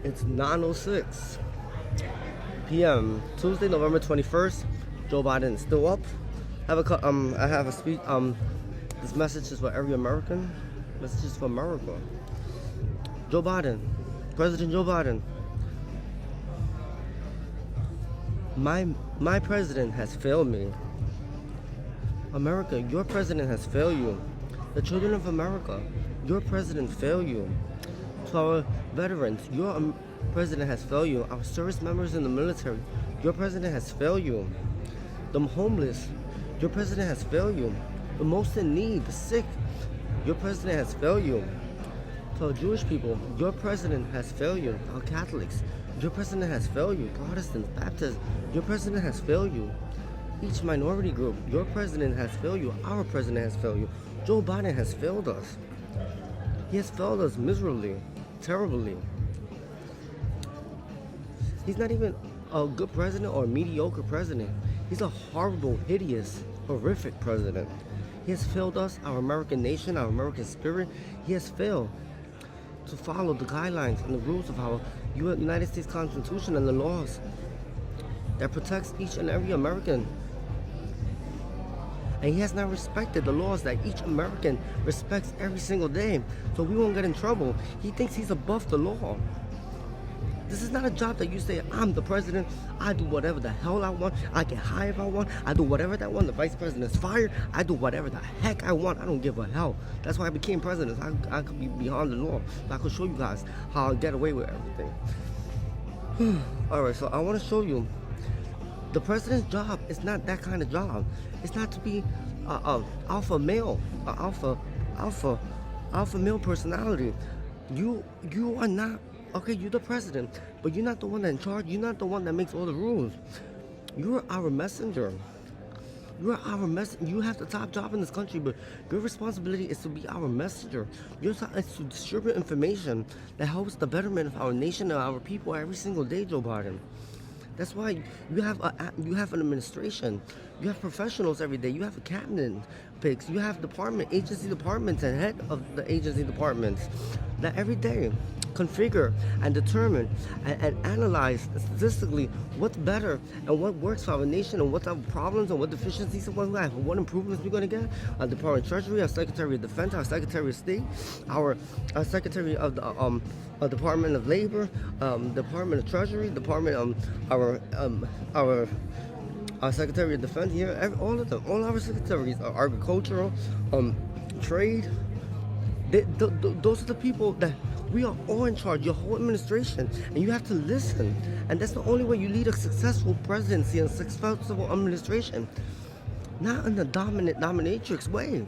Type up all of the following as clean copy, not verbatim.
It's 9:06 p.m. Tuesday, November 21st. Joe Biden is still up. I have a speech. This message is for every American. Message is for America. Joe Biden, President Joe Biden. My president has failed me. America, your president has failed you. The children of America, your president failed you. To our veterans, your president has failed you. Our service members in the military, your president has failed you. The homeless, your president has failed you. The most in need, the sick, your president has failed you. To our Jewish people, your president has failed you. Our Catholics, your president has failed you. Protestants, Baptists, your president has failed you. Each minority group, your president has failed you. Our president has failed you. Joe Biden has failed us. He has failed us miserably, terribly. He's not even a good president or a mediocre president. He's a horrible, hideous, horrific president. He has failed us, our American nation, our American spirit. He has failed to follow the guidelines and the rules of our United States Constitution and the laws that protects each and every American. And he has not respected the laws that each American respects every single day, so we won't get in trouble. He thinks he's above the law. This is not a job that you say, I'm the president, I do whatever the hell I want, I get high if I want, I do whatever that I want, the vice president is fired, I do whatever the heck I want, I don't give a hell. That's why I became president. I could be beyond the law, so I could show you guys how I get away with everything. Alright, so I want to show you, the president's job is not that kind of job. It's not to be alpha male, alpha male personality. You are not. Okay, you're the president, but you're not the one that's in charge. You're not the one that makes all the rules. You're our messenger. You're our messenger. You have the top job in this country, but your responsibility is to be our messenger. Your job is to distribute information that helps the betterment of our nation and our people every single day, Joe Biden. That's why you have an administration. You have professionals every day. You have a cabinet picks. You have agency departments and head of the agency departments that every day configure and determine and analyze statistically what's better and what works for our nation and what our problems and what deficiencies we have, what improvements we're going to get. Our Department of Treasury, our Secretary of Defense, our Secretary of State, our Secretary of the Department of Labor, Department of Treasury, Department our Secretary of Defense here, all of them, all our secretaries, are agricultural, trade. Those are the people that we are all in charge, your whole administration, and you have to listen. And that's the only way you lead a successful presidency and successful administration. Not in a dominatrix way.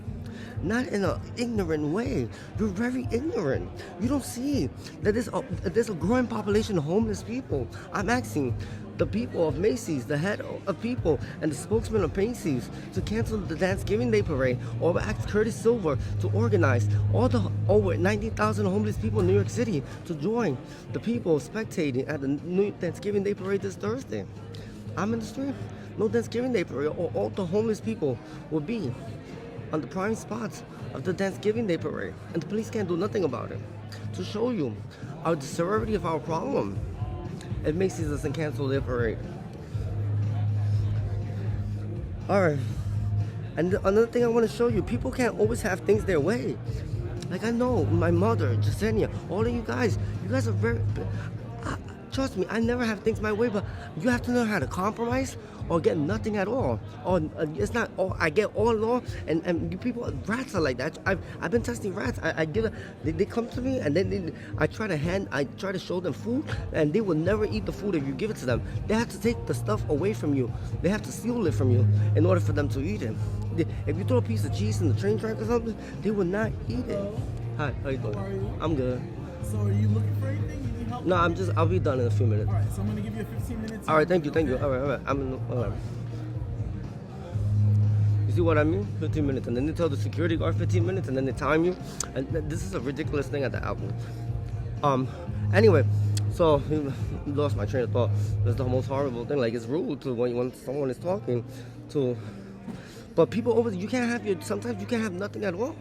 Not in an ignorant way. You're very ignorant. You don't see that there's a growing population of homeless people. I'm asking the people of Macy's, the head of people, and the spokesman of Macy's to cancel the Thanksgiving Day Parade, or ask Curtis Silver to organize all the over 90,000 homeless people in New York City to join the people spectating at the New Thanksgiving Day Parade this Thursday. I'm in the street. No Thanksgiving Day Parade, or all the homeless people will be on the prime spots of the Thanksgiving Day Parade, and the police can't do nothing about it. To show you the severity of our problem, it makes it doesn't cancel their parade. Alright, and another thing I want to show you, people can't always have things their way. Like, I know my mother, Yesenia, all of you guys are very, trust me, I never have things my way, but you have to know how to compromise or get nothing at all. Or it's not all, I get all in all, and you people, rats are like that. I've been testing rats. They come to me, and then I try to show them food, and they will never eat the food if you give it to them. They have to take the stuff away from you. They have to steal it from you in order for them to eat it. If you throw a piece of cheese in the train track or something, they will not eat it. Hi, how you doing? How are you? I'm good. So are you looking for anything? You need help? No, I'll be done in a few minutes. Alright, so I'm gonna give you a 15 minutes. Alright, thank you. Alright. Alright. You see what I mean? 15 minutes. And then they tell the security guard 15 minutes, and then they time you. And this is a ridiculous thing at the Apple. Anyway, so lost my train of thought. That's the most horrible thing. Like, it's rude to when someone is talking to. But people you can't have sometimes you can't have nothing at all.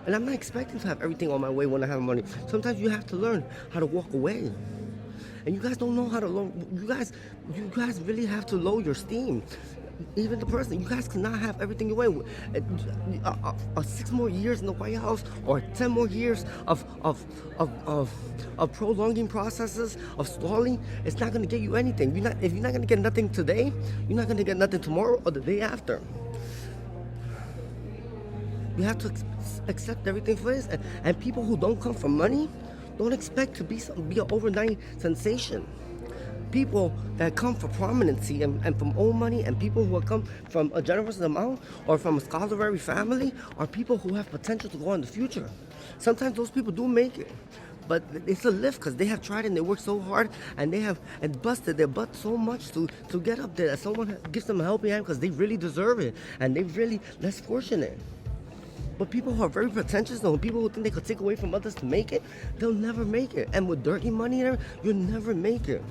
And I'm not expecting to have everything on my way when I have money. Sometimes you have to learn how to walk away. and you guys don't know how to lower. You guys really have to lower your steam. Even the president, you guys cannot have everything your way. 6 more years in the White House, or 10 more years of prolonging processes, of stalling, it's not going to get you anything. If you're not going to get nothing today, you're not going to get nothing tomorrow or the day after. You have to accept everything for this. And people who don't come from money don't expect to be an overnight sensation. People that come for prominency and from old money, and people who come from a generous amount or from a scholarly family, are people who have potential to go in the future. Sometimes those people do make it, but it's a lift because they have tried and they work so hard, and they have busted their butt so much to get up there that someone gives them a helping hand because they really deserve it and they're really less fortunate. But people who are very pretentious, though, people who think they could take away from others to make it, they'll never make it. And with dirty money there, you'll never make it.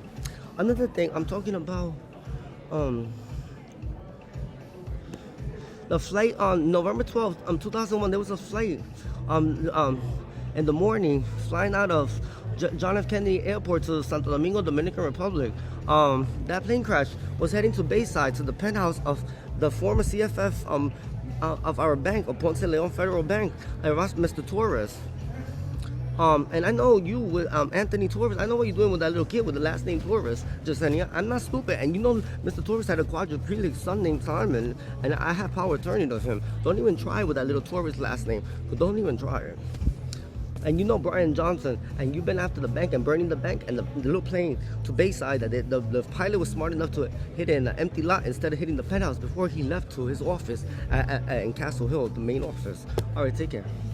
Another thing, I'm talking about the flight on November 12th, 2001. There was a flight in the morning flying out of John F. Kennedy Airport to Santo Domingo, Dominican Republic. That plane crash was heading to Bayside, to the penthouse of the former CFF of our bank, of Ponce Leon Federal Bank, Mr. Torres. And I know you with Anthony Torres. I know what you're doing with that little kid with the last name Torres, Yesenia. I'm not stupid. And you know Mr. Torres had a quadriplegic son named Simon, and I have power of attorney of him. Don't even try with that little Torres last name. Don't even try it. And you know Brian Johnson, and you've been after the bank and burning the bank and the little plane to Bayside. That the pilot was smart enough to hit it in an empty lot instead of hitting the penthouse before he left to his office in Castle Hill, the main office. All right, take care.